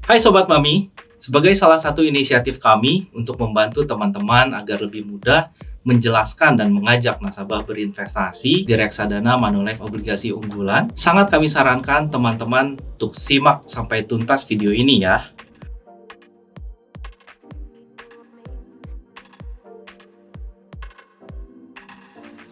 Hai Sobat Mami, sebagai salah satu inisiatif kami untuk membantu teman-teman agar lebih mudah menjelaskan dan mengajak nasabah berinvestasi di reksadana Manulife Obligasi Unggulan, sangat kami sarankan teman-teman untuk simak sampai tuntas video ini ya.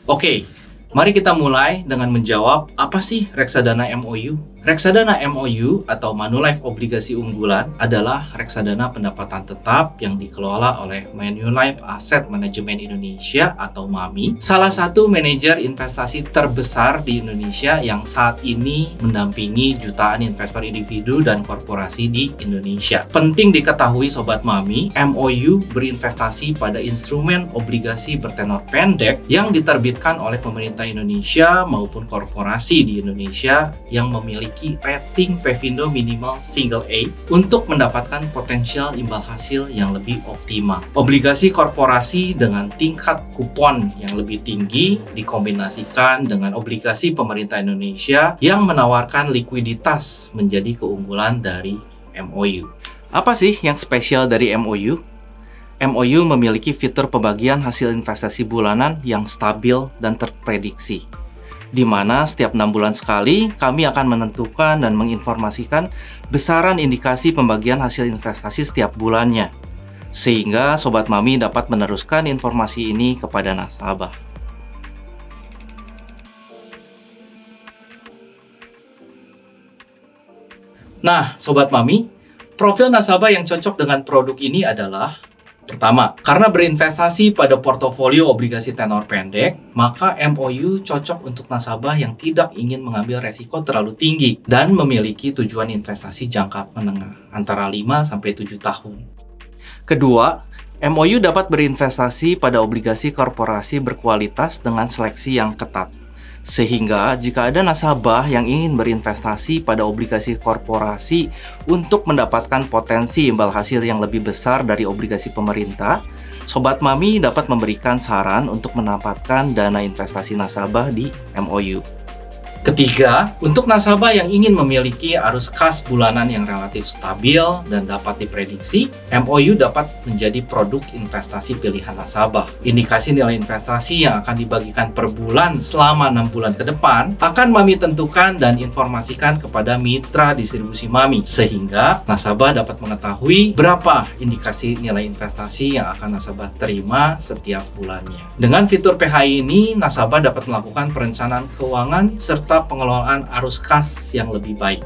Oke, mari kita mulai dengan menjawab apa sih reksadana MOU? Reksadana MOU atau Manulife Obligasi Unggulan adalah reksadana pendapatan tetap yang dikelola oleh Manulife Asset Management Indonesia atau MAMI, salah satu manajer investasi terbesar di Indonesia yang saat ini mendampingi jutaan investor individu dan korporasi di Indonesia. Penting diketahui Sobat MAMI, MOU berinvestasi pada instrumen obligasi bertenor pendek yang diterbitkan oleh pemerintah Indonesia maupun korporasi di Indonesia yang memiliki rating Pevindo minimal single A untuk mendapatkan potensial imbal hasil yang lebih optimal. Obligasi korporasi dengan tingkat kupon yang lebih tinggi dikombinasikan dengan obligasi pemerintah Indonesia yang menawarkan likuiditas menjadi keunggulan dari MOU. Apa sih yang spesial dari MOU? MOU memiliki fitur pembagian hasil investasi bulanan yang stabil dan terprediksi, di mana setiap 6 bulan sekali kami akan menentukan dan menginformasikan besaran indikasi pembagian hasil investasi setiap bulannya, sehingga Sobat Mami dapat meneruskan informasi ini kepada nasabah. Nah, Sobat Mami, profil nasabah yang cocok dengan produk ini adalah: pertama, karena berinvestasi pada portofolio obligasi tenor pendek, maka MOU cocok untuk nasabah yang tidak ingin mengambil resiko terlalu tinggi dan memiliki tujuan investasi jangka menengah antara 5-7 tahun. Kedua, MOU dapat berinvestasi pada obligasi korporasi berkualitas dengan seleksi yang ketat. Sehingga jika ada nasabah yang ingin berinvestasi pada obligasi korporasi untuk mendapatkan potensi imbal hasil yang lebih besar dari obligasi pemerintah, Sobat Mami dapat memberikan saran untuk mendapatkan dana investasi nasabah di MOU. Ketiga, untuk nasabah yang ingin memiliki arus kas bulanan yang relatif stabil dan dapat diprediksi, MOU dapat menjadi produk investasi pilihan nasabah. Indikasi nilai investasi yang akan dibagikan per bulan selama 6 bulan ke depan akan Mami tentukan dan informasikan kepada mitra distribusi Mami, sehingga nasabah dapat mengetahui berapa indikasi nilai investasi yang akan nasabah terima setiap bulannya. Dengan fitur PHI ini, nasabah dapat melakukan perencanaan keuangan serta pengelolaan arus kas yang lebih baik.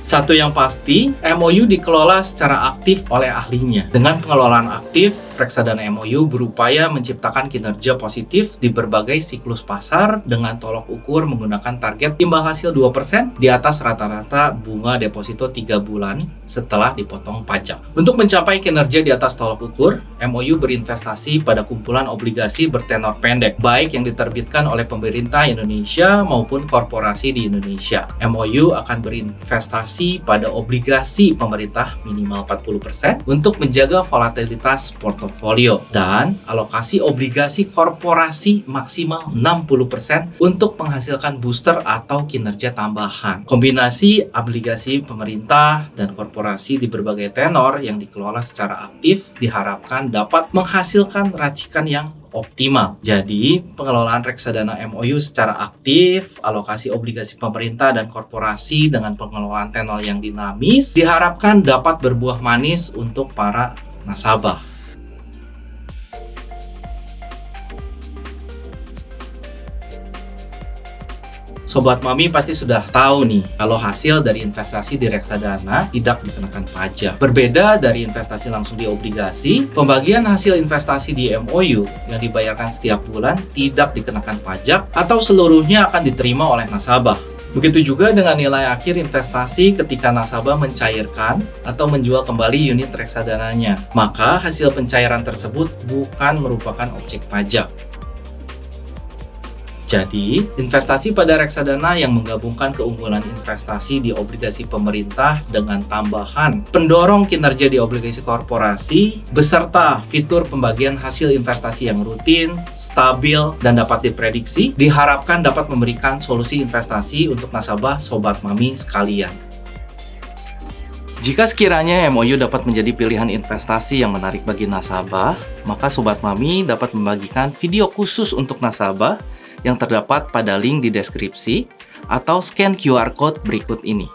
Satu yang pasti, MOU dikelola secara aktif oleh ahlinya. Dengan pengelolaan aktif, reksadana MOU berupaya menciptakan kinerja positif di berbagai siklus pasar dengan tolok ukur menggunakan target imbal hasil 2% di atas rata-rata bunga deposito 3 bulan setelah dipotong pajak. Untuk mencapai kinerja di atas tolok ukur, MOU berinvestasi pada kumpulan obligasi bertenor pendek, baik yang diterbitkan oleh pemerintah Indonesia maupun korporasi di Indonesia. MOU akan berinvestasi pada obligasi pemerintah minimal 40% untuk menjaga volatilitas portofolio, dan alokasi obligasi korporasi maksimal 60% untuk menghasilkan booster atau kinerja tambahan. Kombinasi obligasi pemerintah dan korporasi di berbagai tenor yang dikelola secara aktif diharapkan dapat menghasilkan racikan yang optimal. Jadi, pengelolaan reksadana MOU secara aktif, alokasi obligasi pemerintah dan korporasi dengan pengelolaan tenor yang dinamis diharapkan dapat berbuah manis untuk para nasabah. Sobat Mami pasti sudah tahu nih kalau hasil dari investasi di reksadana tidak dikenakan pajak. Berbeda dari investasi langsung di obligasi, pembagian hasil investasi di MOU yang dibayarkan setiap bulan tidak dikenakan pajak atau seluruhnya akan diterima oleh nasabah. Begitu juga dengan nilai akhir investasi ketika nasabah mencairkan atau menjual kembali unit reksadananya. Maka hasil pencairan tersebut bukan merupakan objek pajak. Jadi, investasi pada reksadana yang menggabungkan keunggulan investasi di obligasi pemerintah dengan tambahan pendorong kinerja di obligasi korporasi, beserta fitur pembagian hasil investasi yang rutin, stabil, dan dapat diprediksi, diharapkan dapat memberikan solusi investasi untuk nasabah Sobat Mami sekalian. Jika sekiranya MOU dapat menjadi pilihan investasi yang menarik bagi nasabah, maka Sobat Mami dapat membagikan video khusus untuk nasabah yang terdapat pada link di deskripsi atau scan QR Code berikut ini.